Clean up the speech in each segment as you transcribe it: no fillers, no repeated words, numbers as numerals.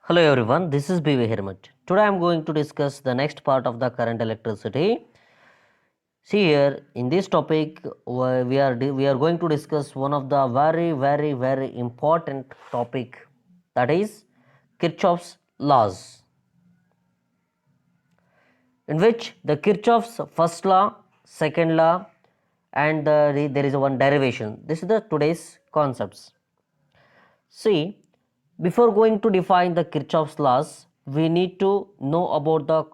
Hello everyone, this is BV Hermit. Today I am going to discuss the next part of the current electricity. See here, in this topic we are going to discuss one of the very important topic, that is Kirchhoff's laws, in which the Kirchhoff's first law, second law, and there is one derivation. This is the today's concepts. See, before going to define the Kirchhoff's laws, we need to know about the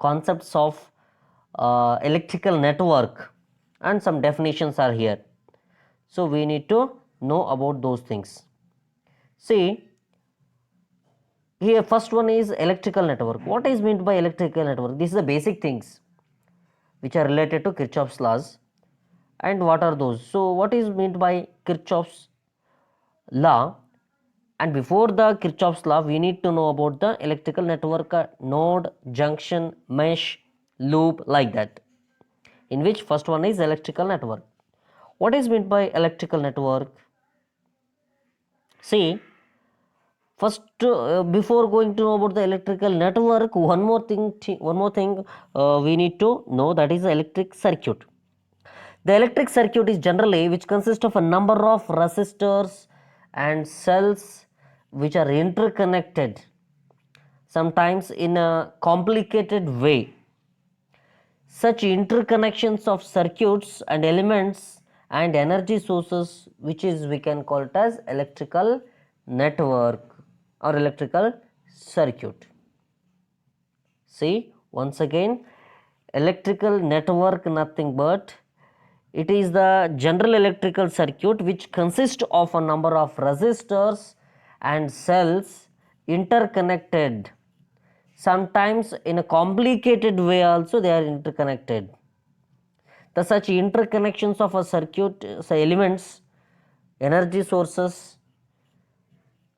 concepts of electrical network, and some definitions are here. So we need to know about those things. See, here first one is electrical network. What is meant by electrical network? These are the basic things which are related to Kirchhoff's laws. And what are those? So what is meant by Kirchhoff's law? And before the Kirchhoff's law, we need to know about the electrical network, node, junction, mesh, loop, like that. In which first one is electrical network. What is meant by electrical network? See, first before going to know about the electrical network, one more thing we need to know, that is the electric circuit. The electric circuit is generally which consists of a number of resistors and cells which are interconnected, sometimes in a complicated way. Such interconnections of circuits and elements and energy sources, which is we can call it as electrical network or electrical circuit. See, once again, electrical network nothing but it is the general electrical circuit which consists of a number of resistors and cells interconnected. Sometimes in a complicated way also they are interconnected. The such interconnections of a circuit, elements, energy sources,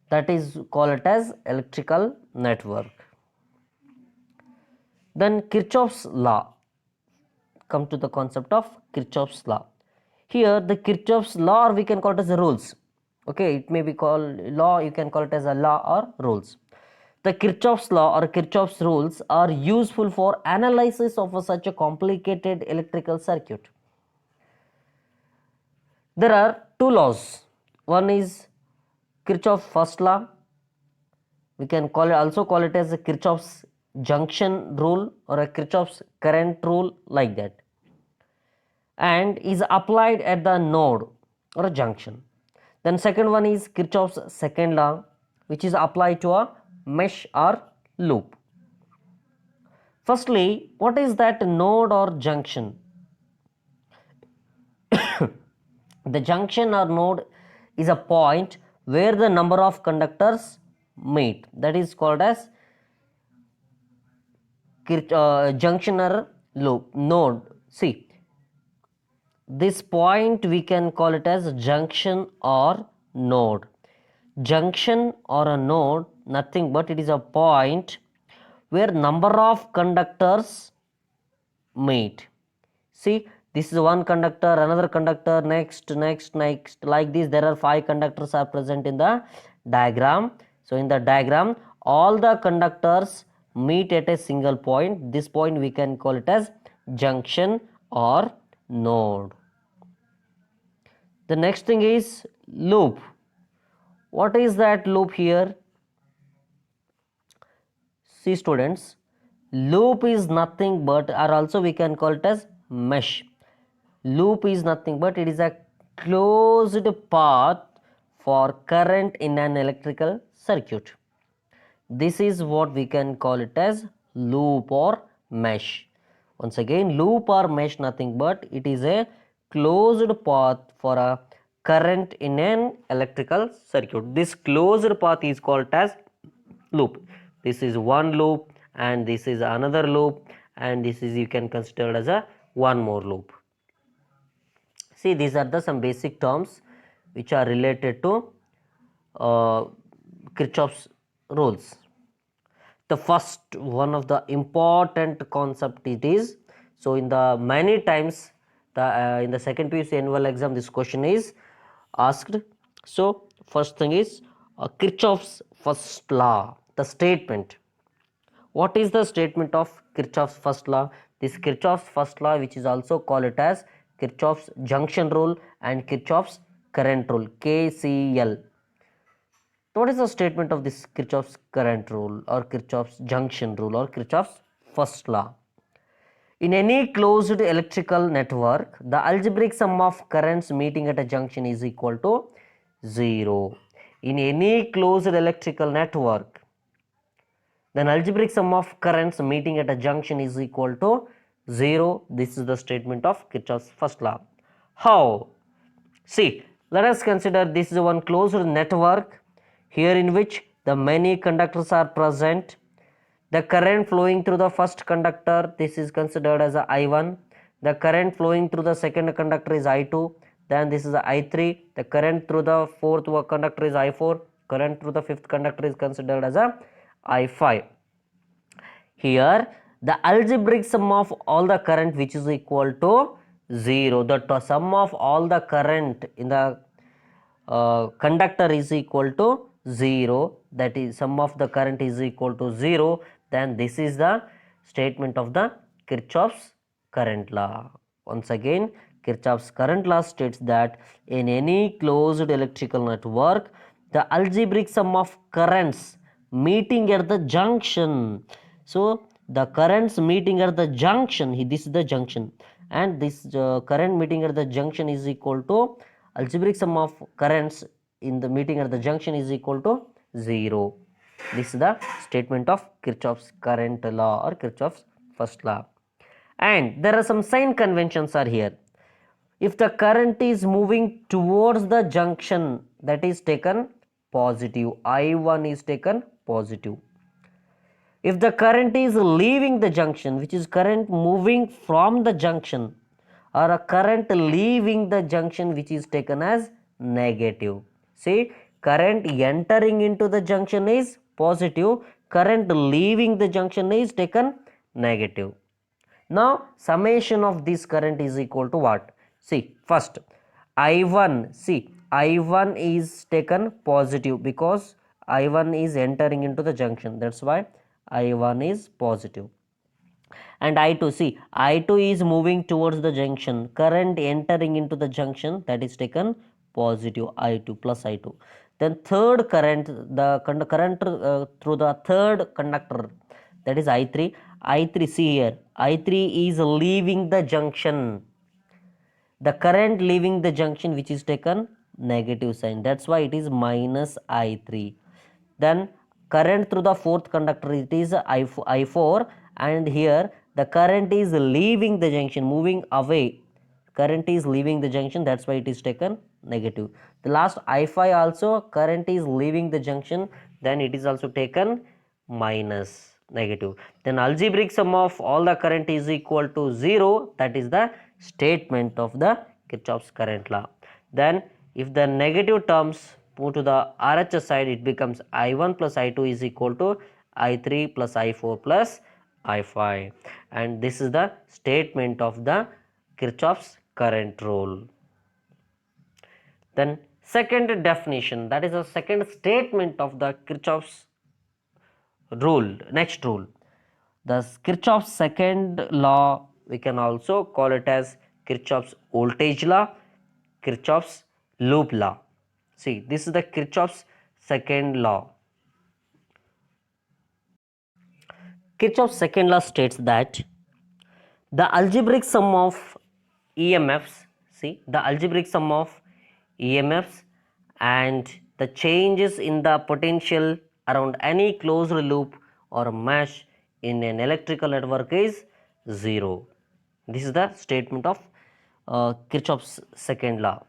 that is called as electrical network. Then Kirchhoff's law. Come to the concept of Kirchhoff's law. Here the Kirchhoff's law, or we can call it as the rules. Okay, it may be called law, you can call it as a law or rules. The Kirchhoff's law or Kirchhoff's rules are useful for analysis of such a complicated electrical circuit. There are two laws. One is Kirchhoff's first law. We can also call it as a Kirchhoff's junction rule or a Kirchhoff's current rule, like that, and is applied at the node or a junction. Then second one is Kirchhoff's second law, which is applied to a mesh or loop. Firstly, what is that node or junction? The junction or node is a point where the number of conductors meet. That is called as junction or loop node. See, this point we can call it as junction or node. Junction or a node, nothing but it is a point where number of conductors meet. See, this is one conductor, another conductor, next, like this. There are 5 conductors are present in the diagram. So in the diagram, all the conductors meet at a single point. This point we can call it as junction or node. The next thing is loop. What is that loop here? See students, loop is nothing but, or also we can call it as mesh. Loop is nothing but it is a closed path for current in an electrical circuit. This is what we can call it as loop or mesh. Once again, loop or mesh nothing but it is a closed path for a current in an electrical circuit. This closed path is called as loop. This is one loop and this is another loop, and this is you can consider as a one more loop. See, these are the some basic terms which are related to Kirchhoff's rules. The first one of the important concept it is, so in the many times in the second PUC annual exam this question is asked. So first thing is Kirchhoff's first law. the statement. What is the statement of Kirchhoff's first law? This Kirchhoff's first law, which is also called it as Kirchhoff's junction rule and Kirchhoff's current rule, KCL. What is the statement of this Kirchhoff's current rule or Kirchhoff's junction rule or Kirchhoff's first law? In any closed electrical network, the algebraic sum of currents meeting at a junction is equal to 0. In any closed electrical network, then algebraic sum of currents meeting at a junction is equal to 0. This is the statement of Kirchhoff's first law. How? See, let us consider this is one closed network here in which the many conductors are present. The current flowing through the first conductor, this is considered as a I1. The current flowing through the second conductor is I2. Then this is a I3. The current through the fourth conductor is I4. Current through the fifth conductor is considered as a I5. Here the algebraic sum of all the current which is equal to 0. The sum of all the current in the conductor is equal to 0. That is, sum of the current is equal to 0. Then this is the statement of the Kirchhoff's current law. Once again, Kirchhoff's current law states that in any closed electrical network, the algebraic sum of currents meeting at the junction. So the currents meeting at the junction, this is the junction, and this current meeting at the junction is equal to algebraic sum of currents in the meeting at the junction is equal to 0. This is the statement of Kirchhoff's current law or Kirchhoff's first law. And there are some sign conventions are here. If the current is moving towards the junction, that is taken positive. I1 is taken positive. If the current is leaving the junction, which is current moving from the junction, or a current leaving the junction which is taken as negative. See, current entering into the junction is positive, current leaving the junction is taken negative. Now summation of this current is equal to what? See, first I1, see, I1 is taken positive because I1 is entering into the junction, that's why I1 is positive. And I2, see, I2 is moving towards the junction, current entering into the junction, that is taken positive, I2 plus I2. Then third current, the current through the third conductor, that is I3. I3, see here, I3 is leaving the junction. The current leaving the junction which is taken negative sign, that's why it is minus I3. Then current through the fourth conductor, it is I4, and here the current is leaving the junction, moving away. Current is leaving the junction, that's why it is taken negative. The last I5 also, current is leaving the junction, then it is also taken minus, negative. Then algebraic sum of all the current is equal to 0. That is the statement of the Kirchhoff's current law. Then if the negative terms move to the RHS side, it becomes I1 plus I2 is equal to I3 plus I4 plus I5. And this is the statement of the Kirchhoff's current rule. Then second definition, that is the second statement of the Kirchhoff's rule. Next rule, the Kirchhoff's second law, we can also call it as Kirchhoff's voltage law, Kirchhoff's loop law. See, this is the Kirchhoff's second law. Kirchhoff's second law states that the algebraic sum of EMFs, see, the algebraic sum of EMFs and the changes in the potential around any closed loop or mesh in an electrical network is 0. This is the statement of Kirchhoff's second law.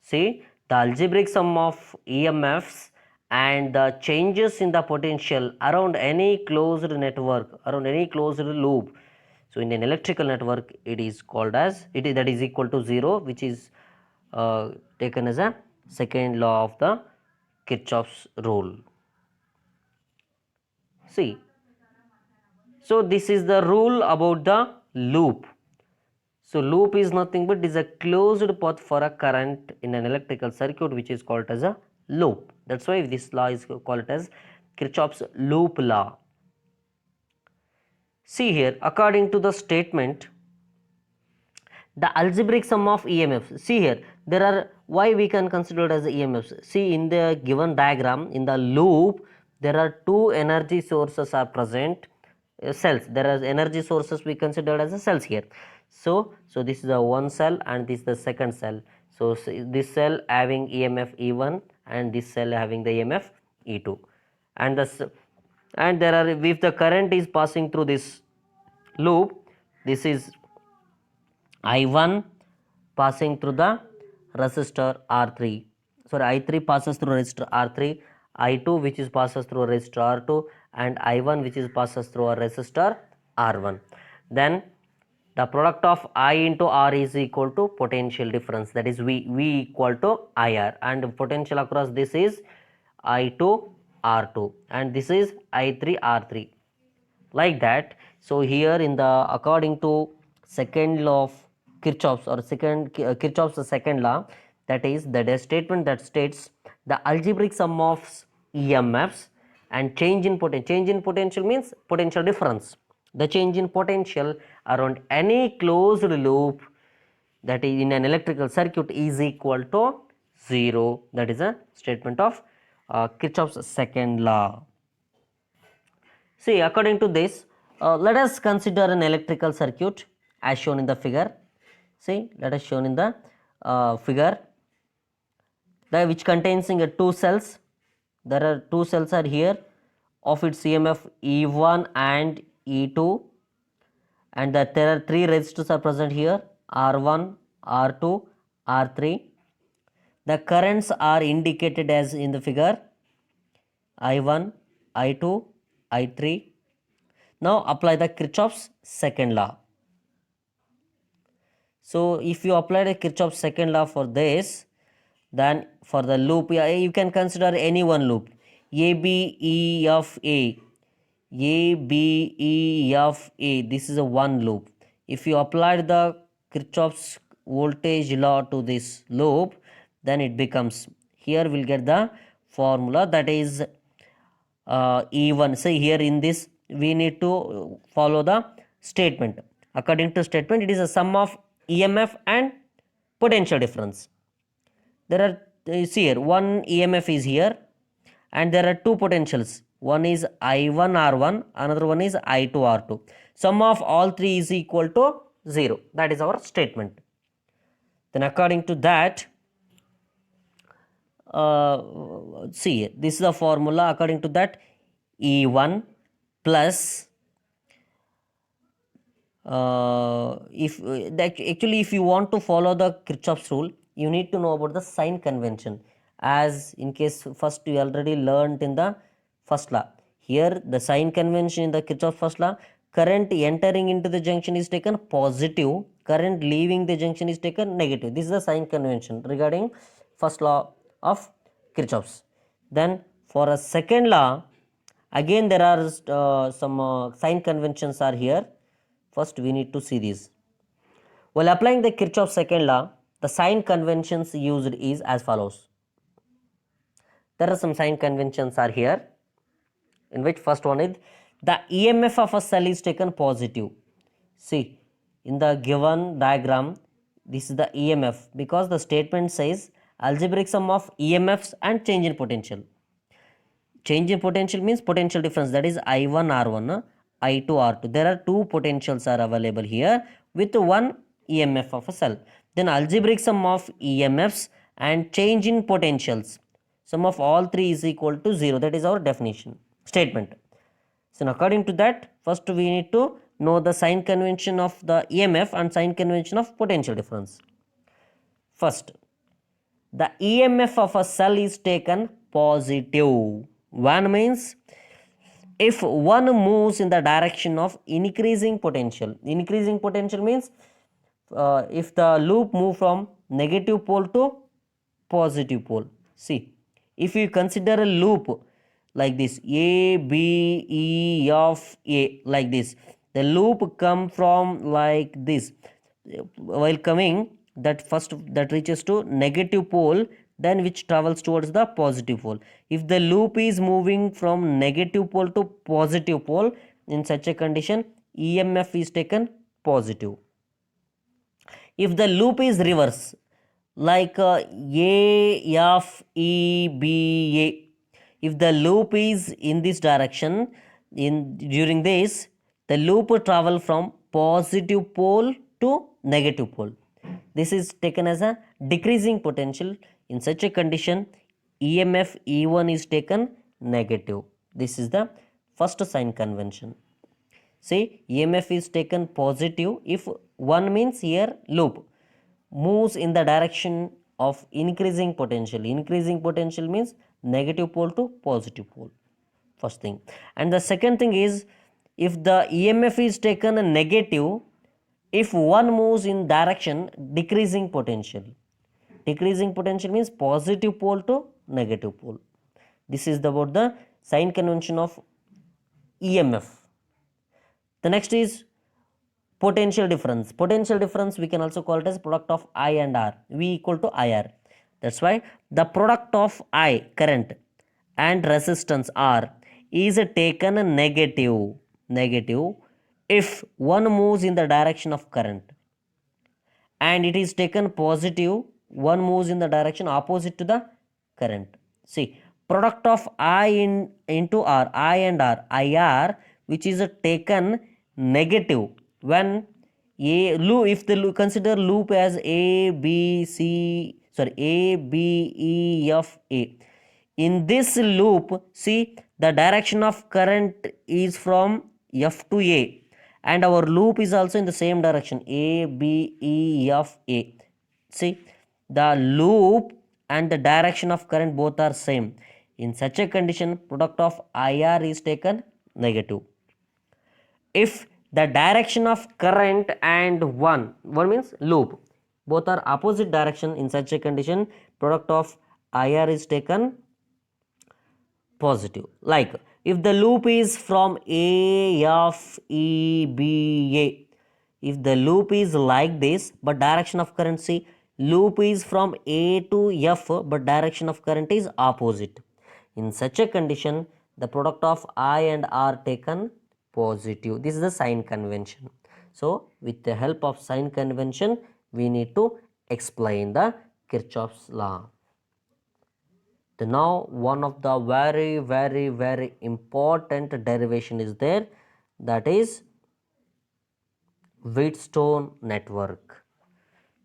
See, the algebraic sum of EMFs and the changes in the potential around any closed network, around any closed loop. So in an electrical network, it is called as, that is equal to 0, which is taken as a second law of the Kirchhoff's rule. See, so this is the rule about the loop. So loop is nothing but is a closed path for a current in an electrical circuit, which is called as a loop. That's why this law is called as Kirchhoff's loop law. See here, according to the statement, the algebraic sum of EMFs. See here, there are, why we can consider it as EMFs. See, in the given diagram, in the loop, there are two energy sources are present, cells. There are energy sources we considered as a cells here. So this is the one cell and this is the second cell. So this cell having EMF E1 and this cell having the EMF E2, and there are, if the current is passing through this loop, this is I1 passing through the resistor R3. Sorry, I3 passes through resistor R3, I2 which is passes through resistor R2, and I1 which is passes through a resistor R1. Then the product of I into R is equal to potential difference, that is V equal to IR, and potential across this is I2 R2 and this is I3 R3, like that. So here in the, according to second law of Kirchhoff's, or Kirchhoff's second law, that is the statement that states the algebraic sum of EMFs and change in potential means potential difference, the change in potential around any closed loop, that is in an electrical circuit, is equal to 0. That is a statement of Kirchhoff's second law. See, according to this, let us consider an electrical circuit as shown in the figure. See, let us shown in the figure, which contains two cells. There are two cells are here of its EMF E1 and E2, and that there are three resistors are present here, R1, R2, R3. The currents are indicated as in the figure, I1, I2, I3. Now apply the Kirchhoff's second law. So if you apply the Kirchhoff's second law for this, then for the loop, you can consider any one loop, A, B, E, F, A. A, B, E, F, A. This is a one loop. If you apply the Kirchhoff's voltage law to this loop, then it becomes, here we'll get the formula, that is E1. Say here in this we need to follow the statement. According to statement, it is a sum of EMF and potential difference. There are, see here, one EMF is here and there are two potentials. One is I1 R1, another one is I2 R2. Sum of all three is equal to 0. That is our statement. Then according to that, see, this is the formula. According to that, E1 plus if you want to follow the Kirchhoff's rule, you need to know about the sign convention, as in case first you already learned in the first law. Here the sign convention in the Kirchhoff's first law, current entering into the junction is taken positive, current leaving the junction is taken negative. This is the sign convention regarding first law of Kirchhoff's. Then for a second law, again there are some sign conventions are here. First we need to see these. While applying the Kirchhoff's second law, the sign conventions used is as follows. There are some sign conventions are here, in which first one is the EMF of a cell is taken positive. See, in the given diagram, this is the EMF, because the statement says algebraic sum of EMFs and change in potential. Change in potential means potential difference, that is I1 R1, I2 R2. There are two potentials are available here with one EMF of a cell. Then algebraic sum of EMFs and change in potentials, sum of all three is equal to 0. That is our definition statement. So according to that, first we need to know the sign convention of the EMF and sign convention of potential difference. First, the EMF of a cell is taken positive. One means if one moves in the direction of increasing potential. Increasing potential means if the loop move from negative pole to positive pole. See, if you consider a loop like this, A, B, E, F, A, like this, the loop come from like this. While coming, that first that reaches to negative pole, then which travels towards the positive pole. If the loop is moving from negative pole to positive pole, in such a condition EMF is taken positive. If the loop is reverse, like A F E B A, if the loop is in this direction, in during this, the loop will travel from positive pole to negative pole. This is taken as a decreasing potential. In such a condition, EMF E1 is taken negative. This is the first sign convention. See, EMF is taken positive if 1 means here loop moves in the direction of increasing potential. Increasing potential means negative pole to positive pole. First thing. And the second thing is, if the EMF is taken a negative, if one moves in direction decreasing potential. Decreasing potential means positive pole to negative pole. This is about the sign convention of EMF. The next is potential difference. Potential difference we can also call it as product of I and R. V equal to IR. That's why the product of I, current, and resistance R is taken negative if one moves in the direction of current, and it is taken positive one moves in the direction opposite to the current. See, product of into R, I and R, IR, which is taken negative when if the loop, consider loop as A B E F A. In this loop, see, the direction of current is from F to A, and our loop is also in the same direction, A B E F A. See, the loop and the direction of current both are same. In such a condition, product of IR is taken negative. If the direction of current and one means loop, both are opposite direction, in such a condition product of IR is taken positive. Like if the loop is from A F E B A, if the loop is like this but direction of current, see, loop is from A to F but direction of current is opposite. In such a condition, the product of I and R taken positive. This is the sign convention. So with the help of sign convention, we need to explain the Kirchhoff's law. The now one of the very important derivation is there, that is Wheatstone network.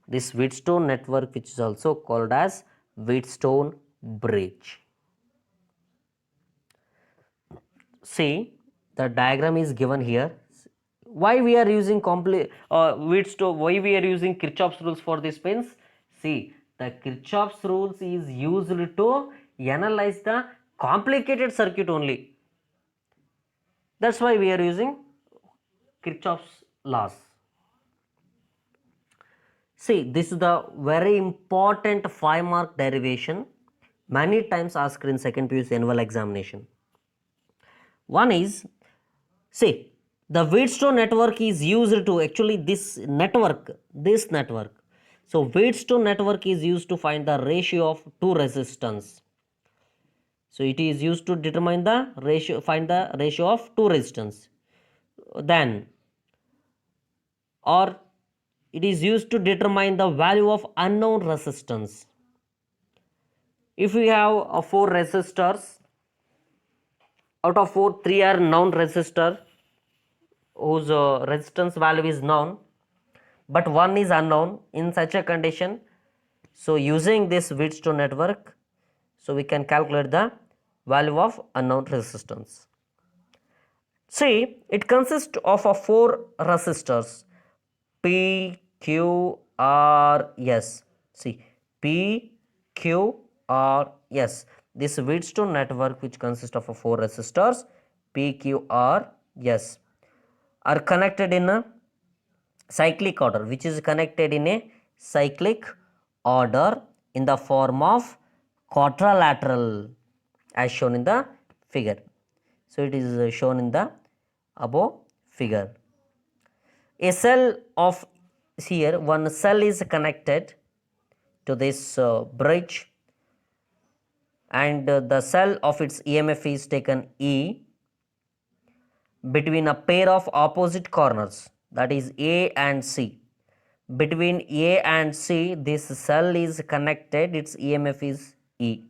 This Wheatstone network, which is also called as Wheatstone bridge. See, the diagram is given here. Why we are using Wheatstone? Why we are using Kirchhoff's rules for this means? See, the Kirchhoff's rules is used to analyze the complicated circuit only. That's why we are using Kirchhoff's laws. See, this is the very important 5-mark derivation, many times asked in second PUC annual examination. One is, see, the Wheatstone network is used to actually this network. So Wheatstone network is used to find the ratio of two resistance. So it is used to determine the ratio, find the ratio of two resistance. Then, or it is used to determine the value of unknown resistance. If we have 4 resistors, out of 4, 3 are known resistor whose resistance value is known, but one is unknown. In such a condition, so using this Wheatstone network, so we can calculate the value of unknown resistance. See, it consists of 4 resistors, P, Q, R, S. See, P, Q, R, S. This Wheatstone network, which consists of 4 resistors, P, Q, R, S, are connected in a cyclic order, which is connected in a cyclic order in the form of quadrilateral, as shown in the figure. So it is shown in the above figure. A cell of here, one cell is connected to this bridge and the cell of its EMF is taken E between a pair of opposite corners, that is A and C. Between A and C, this cell is connected, its EMF is E.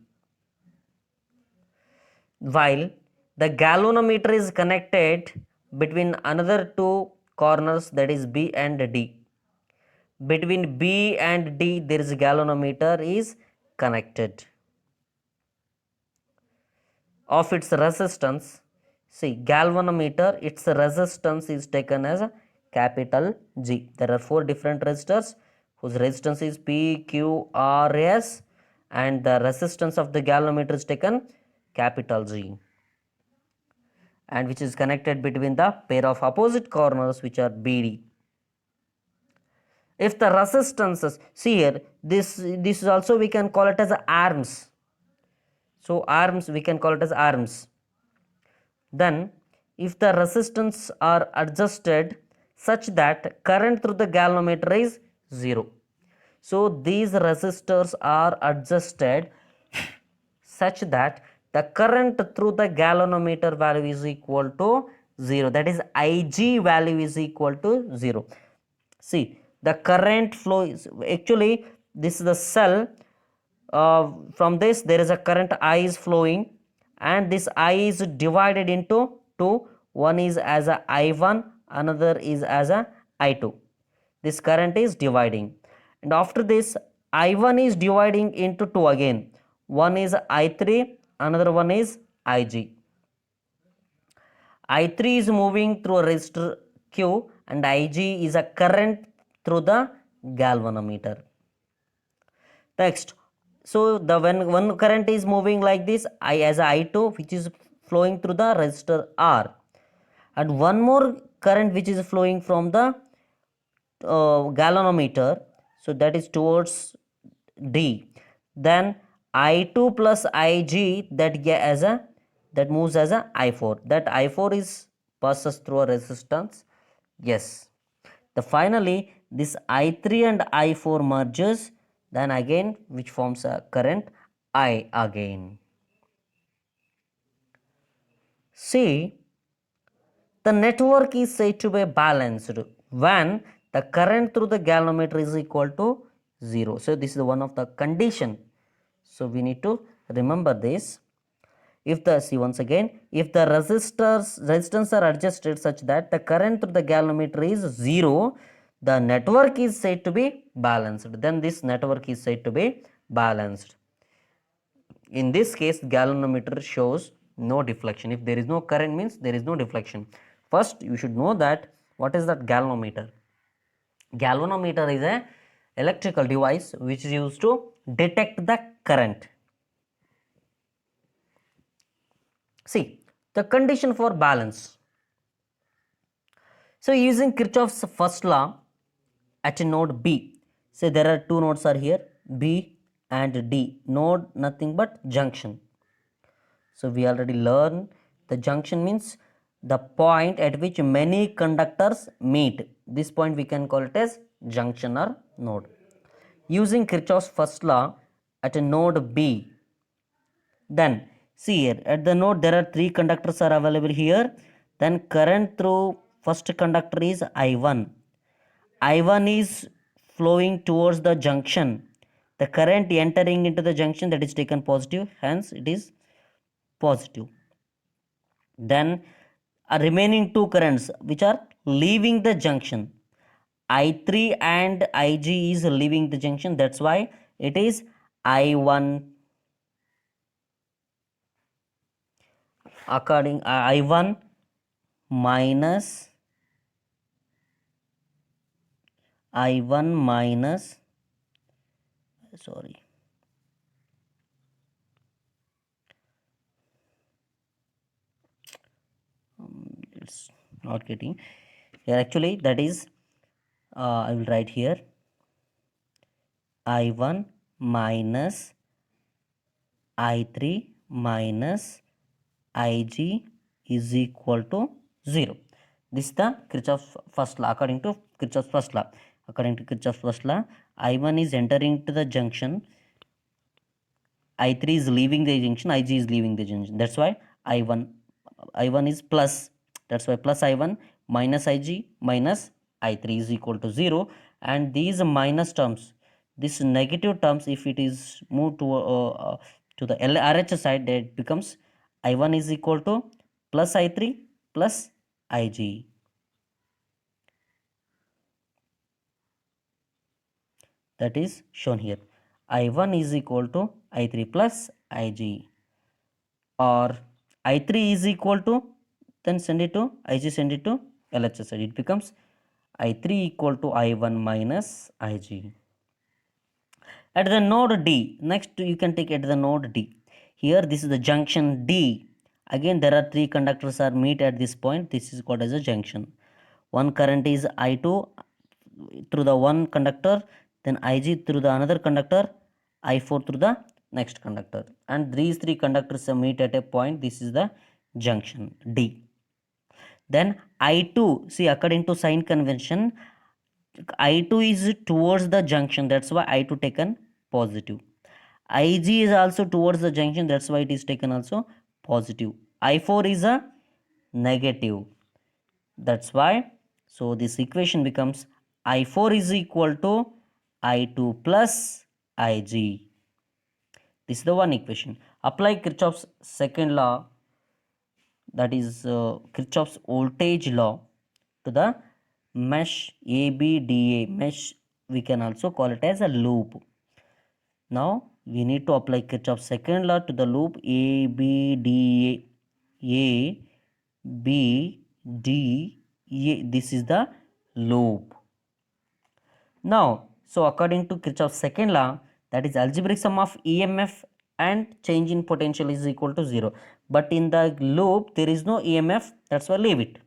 While the galvanometer is connected between another two corners, that is B and D. Between B and D, there is a galvanometer is connected. Of its resistance, see, galvanometer, its resistance is taken as a capital G. There are four different resistors whose resistance is P, Q, R, S, and the resistance of the galvanometer is taken capital G, and which is connected between the pair of opposite corners which are BD. If the resistances, see here, this is also we can call it as arms. So arms, we can call it as arms. Then if the resistance are adjusted such that current through the galvanometer is 0. So these resistors are adjusted such that the current through the galvanometer value is equal to 0, that is Ig value is equal to 0. See, the current flow is actually, this is the cell, from this there is a current I is flowing, and this I is divided into two. One is as a I1, another is as a I2. This current is dividing, and after this I1 is dividing into two again. One is I3, another one is Ig. I3 is moving through a resistor Q, and Ig is a current through the galvanometer. Next, so the when one current is moving like this, I as I2, which is flowing through the resistor R, and one more current which is flowing from the galvanometer, so that is towards D. Then I2 plus Ig, that moves as a I4. That I4 is passes through a resistance. Yes. The finally this I3 and I4 merges, then again which forms a current I again. See, the network is said to be balanced when the current through the galvanometer is equal to 0. So this is one of the condition. So we need to remember this. If the, see once again, if the resistance are adjusted such that the current through the galvanometer is 0, the network is said to be balanced. Then this network is said to be balanced. In this case, galvanometer shows no deflection. If there is no current, means there is no deflection. First, you should know that what is that galvanometer. Galvanometer is a electrical device which is used to detect the current. See, the condition for balance. So using Kirchhoff's first law at a node B, say there are two nodes are here, B and D. Node nothing but junction. So we already learned the junction means the point at which many conductors meet. This point we can call it as junction or node. Using Kirchhoff's first law at a node B, then see here at the node there are three conductors are available here. Then current through first conductor is I1. I1 is flowing towards the junction. The current entering into the junction, that is taken positive, hence it is positive. Then remaining two currents which are leaving the junction, I3 and Ig is leaving the junction, that's why it is I1. According I1 minus sorry, it's not getting here actually, that is I will write here I1 minus I3 minus Ig is equal to 0. This is the Kirchhoff's first law. According to Kirchhoff's first law, I1 is entering to the junction. I3 is leaving the junction, Ig is leaving the junction. That's why I1 is plus. That's why plus I1 minus Ig minus I3 is equal to 0. And these minus terms, this negative terms, if it is moved to the RHS side, that becomes I1 is equal to plus I3 plus Ig. That is shown here. I1 is equal to I3 plus Ig, or I3 is equal to, then send it to Ig, send it to LHS side. It becomes I3 equal to I1 minus Ig. At the node D, next you can take at the node D. Here this is the junction D. Again there are three conductors are meet at this point. This is called as a junction. One current is I2 through the one conductor, then Ig through the another conductor, I4 through the next conductor, and these three conductors meet at a point. This is the junction D. Then I2, see, according to sign convention, I2 is towards the junction, that's why I2 taken positive. Ig is also towards the junction, that's why it is taken also positive. I4 is a negative, that's why. So this equation becomes I4 is equal to I2 plus Ig. This is the one equation. Apply Kirchhoff's second law, that is Kirchhoff's voltage law, to the mesh ABDA. Mesh, we can also call it as a loop. Now we need to apply Kirchhoff's second law to the loop ABDA. ABDA. This is the loop. Now, so according to Kirchhoff's second law, that is algebraic sum of EMF and change in potential is equal to 0. But in the loop, there is no EMF, that's why leave it.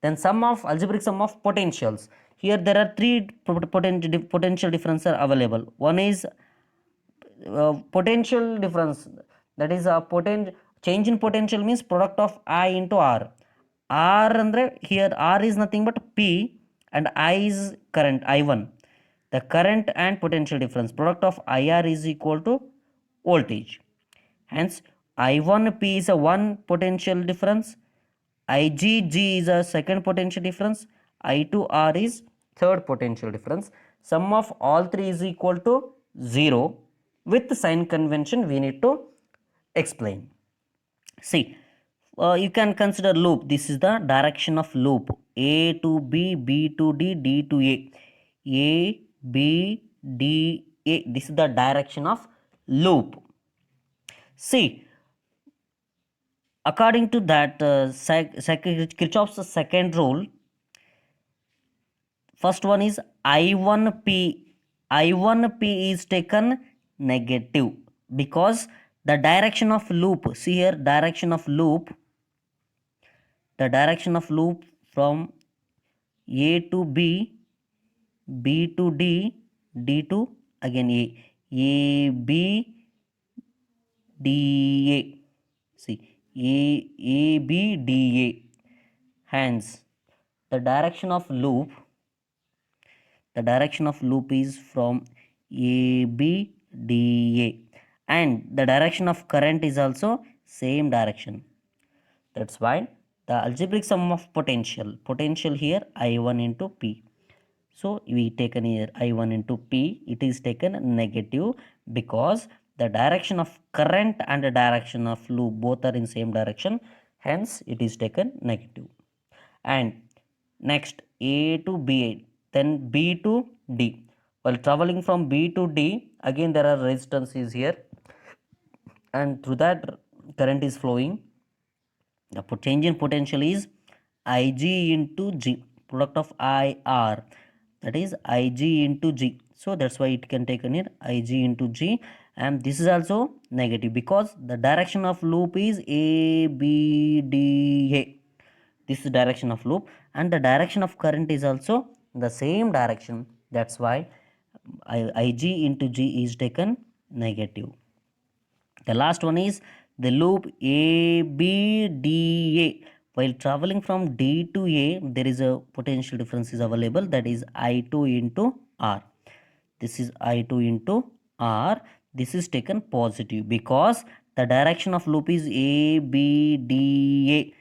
Then algebraic sum of potentials. Here there are three potential differences are available. One is potential difference, that is a change in potential means product of I into R. R andre here R is nothing but P and I is current I1. The current and potential difference, product of IR is equal to voltage. Hence I1P is a one potential difference, IgG is a second potential difference, I2R is third potential difference. Sum of all three is equal to 0. With sign convention we need to explain. See, you can consider loop. This is the direction of loop. A to B, B to D, D to A. A, B, D, A. This is the direction of loop. See, according to that Kirchhoff's second rule, first one is I1P. I1P is taken negative because the direction of loop, see here, direction of loop, the direction of loop from A to B, B to D, D to again A, B, D, A. See, A, B, D, A. Hence, the direction of loop is from A, B, D, A, and the direction of current is also same direction. That's why the algebraic sum of potential here I1 into P. So we taken here I1 into P, it is taken negative because the direction of current and the direction of loop both are in same direction, hence it is taken negative. And next A to B, then B to D. While traveling from B to D, again there are resistances here, and through that current is flowing. The change in potential is Ig into G, product of IR, that is Ig into G. So that's why it can take in here Ig into G, and this is also negative because the direction of loop is A, B, D, A. This is direction of loop, and the direction of current is also the same direction. That's why Ig into G is taken negative. The last one is the loop ABDA. While traveling from D to A, there is a potential difference is available, that is I2 into R. This is I2 into R. this is taken positive because the direction of loop is A, B, D, A.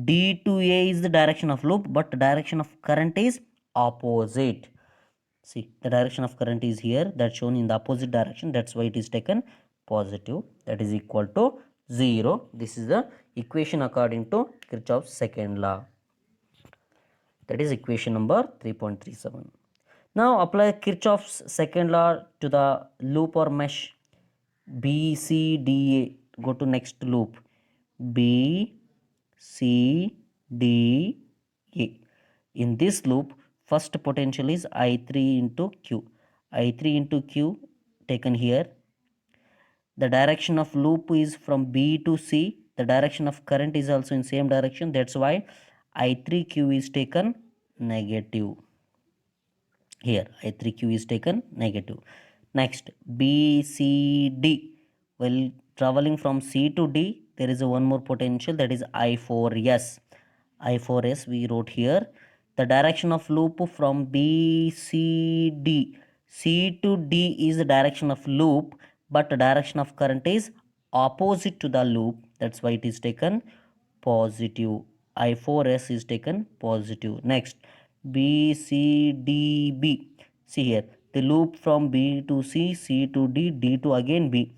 D to A is the direction of loop, but the direction of current is opposite. See, the direction of current is here, that's shown in the opposite direction, that's why it is taken positive, that is equal to 0. This is the equation according to Kirchhoff's second law. That is equation number 3.37. Now apply Kirchhoff's second law to the loop or mesh B, C, D, A. Go to next loop. B, C, D, A. In this loop, first potential is I3 into Q. I3 into Q taken here. The direction of loop is from B to C. The direction of current is also in same direction. That's why I3Q is taken negative. Here I3Q is taken negative. Next BCD. While traveling from C to D, there is a one more potential, that is I4S. I4S we wrote here. The direction of loop from BCD. C to D is the direction of loop, but the direction of current is opposite to the loop. That's why it is taken positive. I4S is taken positive. Next BCDB. See here, the loop from B to C, C to D, D to again B.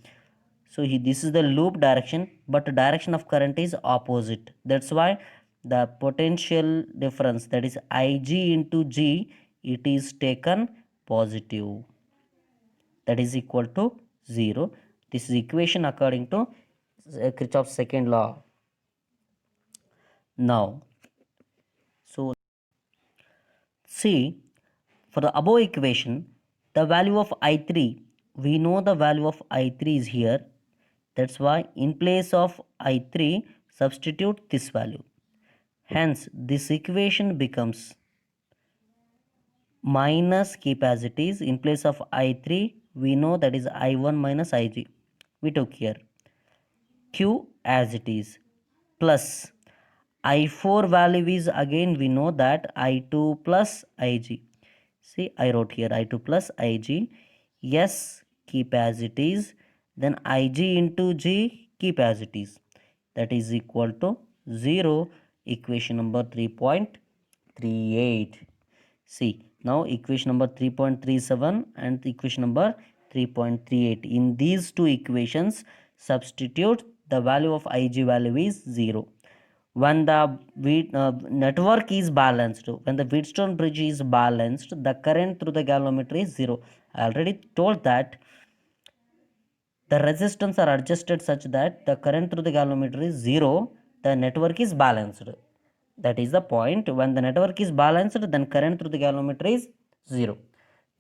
So this is the loop direction, but the direction of current is opposite. That's why the potential difference, that is Ig into G, it is taken positive. That is equal to 0. This is equation according to Kirchhoff's second law. Now, so see, for the above equation, the value of I3, we know the value of I3 is here. That's why in place of I3, substitute this value. Hence, this equation becomes minus, keep as it is. In place of I3, we know that is I1 minus Ig. We took here Q as it is, plus I4 value is, again we know that I2 plus Ig. See, I wrote here I2 plus Ig. Yes, keep as it is. Then Ig into G, keep as it is. That is equal to 0. Equation number 3.38. See, now equation number 3.37 and equation number 3.38. In these two equations, substitute the value of Ig value is 0. When the network is balanced, when the Wheatstone bridge is balanced, the current through the galvanometer is 0. I already told that the resistance are adjusted such that the current through the galvanometer is 0, the network is balanced. That is the point. When the network is balanced, then current through the galvanometer is 0.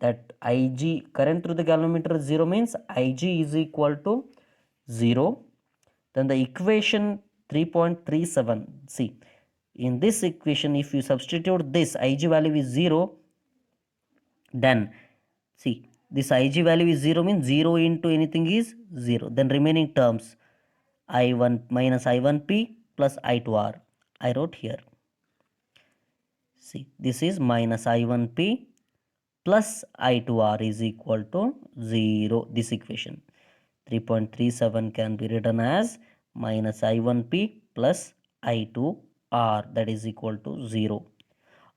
That Ig, current through the galvanometer is 0 means Ig is equal to 0. Then the equation 3.37, see, in this equation if you substitute this Ig value is 0, then see, this Ig value is 0 means 0 into anything is 0. Then remaining terms I1 minus I1p plus I2r. I wrote here. See, this is minus I1p plus I2r is equal to 0. This equation 3.37 can be written as minus I1p plus I2r, that is equal to 0.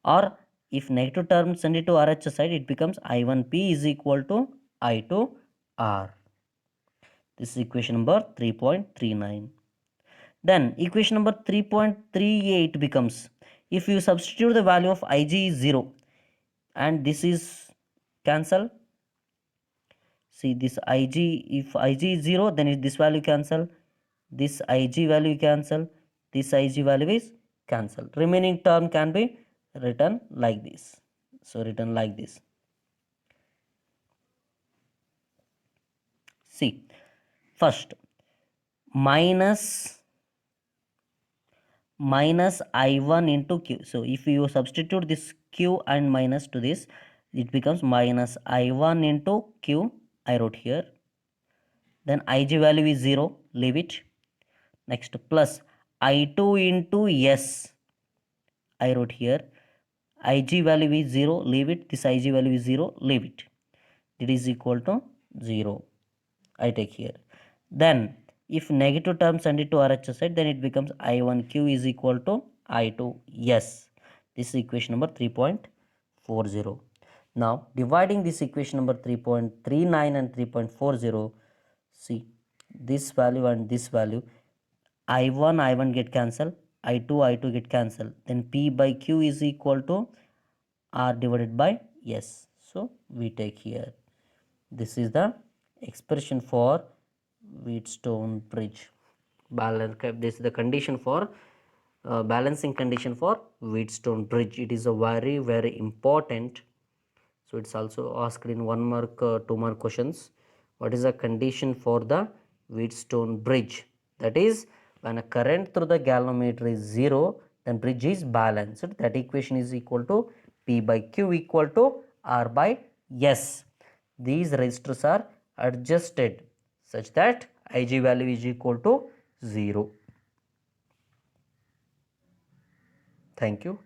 Or if negative term send it to RHS side, it becomes I1p is equal to I2r. This is equation number 3.39. Then equation number 3.38 becomes, if you substitute the value of Ig is 0 and this is cancel. See, this Ig, if Ig is 0, then this value cancel. This Ig value cancel. This Ig value is cancel. Remaining term can be written like this. So written like this. See, first minus I1 into Q. So if you substitute this Q and minus to this, it becomes minus I1 into Q. I wrote here. Then Ig value is 0, leave it. Next plus I2 into S. I wrote here. Ig value is 0, leave it. This Ig value is 0, leave it. It is equal to 0. I take here. Then if negative term send it to RHS side, then it becomes I1Q is equal to I2S. This is equation number 3.40. Now dividing this equation number 3.39 and 3.40, see this value and this value, I1 get cancelled, I2 get cancelled, then P by Q is equal to R divided by S. So we take here, this is the expression for Wheatstone bridge. This is the condition for balancing condition for Wheatstone bridge. It is a very important. So it's also asked in 1 mark, 2 mark questions. What is the condition for the Wheatstone bridge? That is, when a current through the galvanometer is 0, then bridge is balanced. That equation is equal to P by Q equal to R by S. These resistors are adjusted such that Ig value is equal to 0. Thank you.